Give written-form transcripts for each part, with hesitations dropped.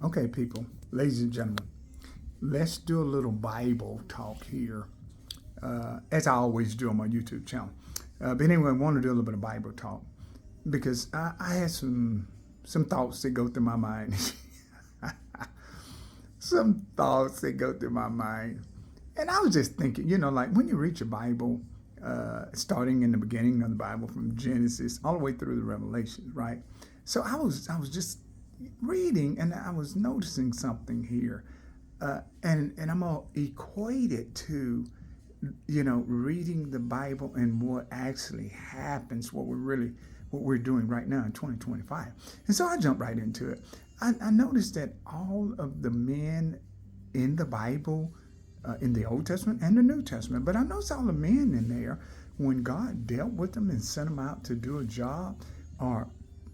Okay, people, ladies and gentlemen, let's do a little Bible talk here, as I always do on my YouTube channel. But anyway, I want to do a little bit of Bible talk because I had some thoughts that go through my mind. Some thoughts that go through my mind. And I was just thinking, like when you read your Bible, starting in the beginning of the Bible from Genesis all the way through the Revelation, right? So I was just reading and I was noticing something here, and I'm all equated to, reading the Bible and what actually happens, what we're doing right now in 2025. And so I jumped right into it. I noticed that all of the men in the Bible, in the Old Testament and the New Testament, but I noticed all the men in there, when God dealt with them and sent them out to do a job or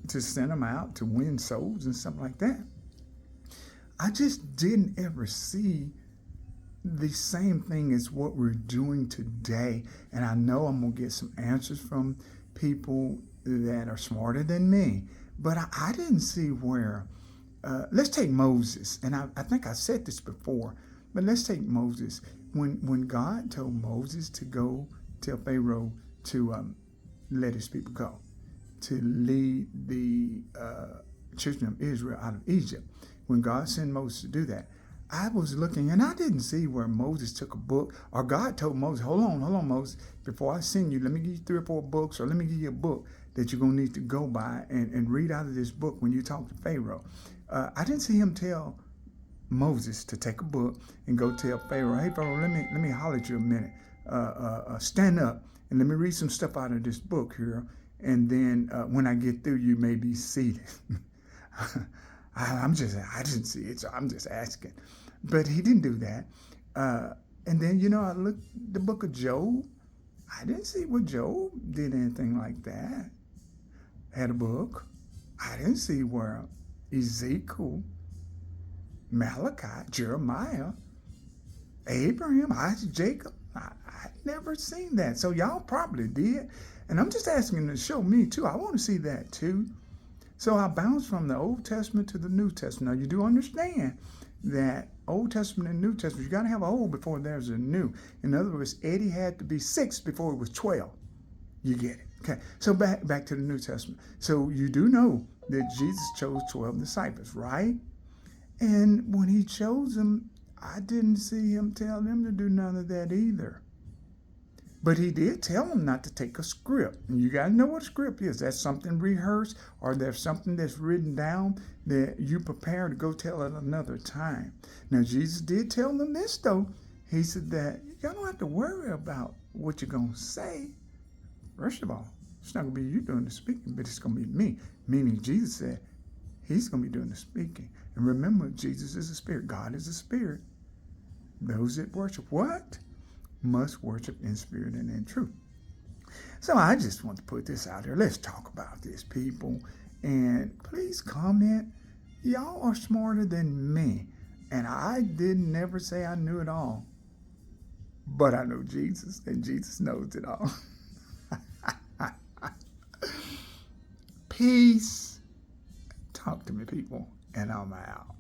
to send them out to win souls and stuff like that, I just didn't ever see the same thing as what we're doing today. And I know I'm going to get some answers from people that are smarter than me, but I didn't see where, let's take Moses. And I think I said this before, but let's take Moses. When God told Moses to go tell Pharaoh to let his people go, to lead the children of Israel out of Egypt, when God sent Moses to do that, I was looking and I didn't see where Moses took a book or God told Moses, hold on, Moses, before I send you, let me give you 3 or 4 books, or let me give you a book that you're going to need to go by and read out of this book when you talk to Pharaoh. I didn't see him tell Moses to take a book and go tell Pharaoh, hey, Pharaoh, let me holler at you a minute. Stand up and let me read some stuff out of this book here. And then when I get through, you may be seated. I didn't see it, so I'm just asking. But he didn't do that. And then, I looked the book of Job. I didn't see where Job did anything like that. Had a book. I didn't see where Ezekiel, Malachi, Jeremiah, Abraham, Isaac, Jacob, I never seen that. So y'all probably did. And I'm just asking them to show me too. I want to see that too. So I bounced from the Old Testament to the New Testament. Now you do understand that Old Testament and New Testament, you got to have a old before there's a new. In other words, Eddie had to be 6 before he was 12. You get it. Okay. So back to the New Testament. So you do know that Jesus chose 12 disciples, right? And when he chose them, I didn't see him tell them to do none of that either. But he did tell them not to take a script. And you got to know what a script is. That's something rehearsed, or there's something that's written down that you prepare to go tell at another time. Now, Jesus did tell them this, though. He said that you don't have to worry about what you're going to say. First of all, it's not going to be you doing the speaking, but it's going to be me. Meaning Jesus said he's going to be doing the speaking. And remember, Jesus is a spirit. God is a spirit. Those that worship what? Must worship in spirit and in truth. So I just want to put this out there. Let's talk about this, people. And please comment. Y'all are smarter than me. And I didn't never say I knew it all. But I know Jesus, and Jesus knows it all. Peace. Talk to me, people, and I'm out.